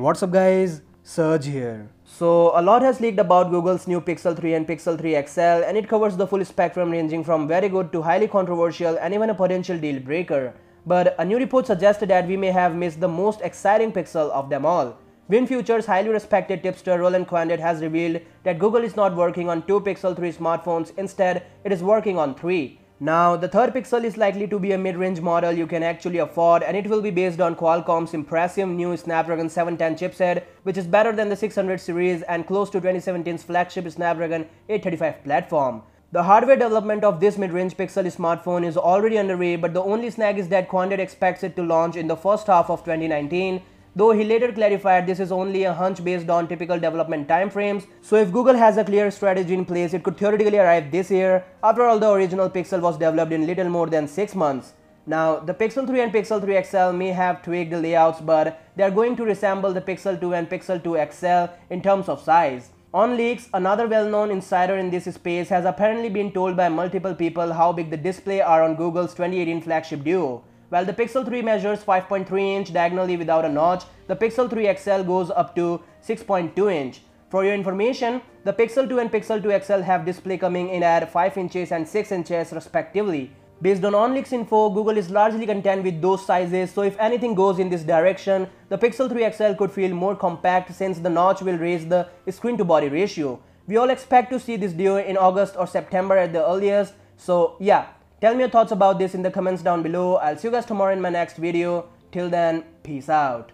What's up guys, Surge here. So a lot has leaked about Google's new Pixel 3 and Pixel 3 XL, and it covers the full spectrum ranging from very good to highly controversial and even a potential deal breaker. But a new report suggested that we may have missed the most exciting Pixel of them all. VinFuture's highly respected tipster Roland Quandet has revealed that Google is not working on two Pixel 3 smartphones, instead it is working on three. Now, the third Pixel is likely to be a mid-range model you can actually afford, and it will be based on Qualcomm's impressive new Snapdragon 710 chipset, which is better than the 600 series and close to 2017's flagship Snapdragon 835 platform. The hardware development of this mid-range Pixel smartphone is already underway, but the only snag is that Quandet expects it to launch in the first half of 2019. Though he later clarified this is only a hunch based on typical development timeframes, so if Google has a clear strategy in place, it could theoretically arrive this year. After all, the original Pixel was developed in little more than 6 months. Now, the Pixel 3 and Pixel 3 XL may have tweaked the layouts, but they are going to resemble the Pixel 2 and Pixel 2 XL in terms of size. On leaks, another well-known insider in this space has apparently been told by multiple people how big the display are on Google's 2018 flagship Duo. While the Pixel 3 measures 5.3 inch diagonally without a notch, the Pixel 3 XL goes up to 6.2 inch. For your information, the Pixel 2 and Pixel 2 XL have display coming in at 5 inches and 6 inches respectively. Based on OnLeaks info, Google is largely content with those sizes, so if anything goes in this direction, the Pixel 3 XL could feel more compact since the notch will raise the screen to body ratio. We all expect to see this Duo in August or September at the earliest, so yeah. Tell me your thoughts about this in the comments down below. I'll see you guys tomorrow in my next video. Till then, peace out.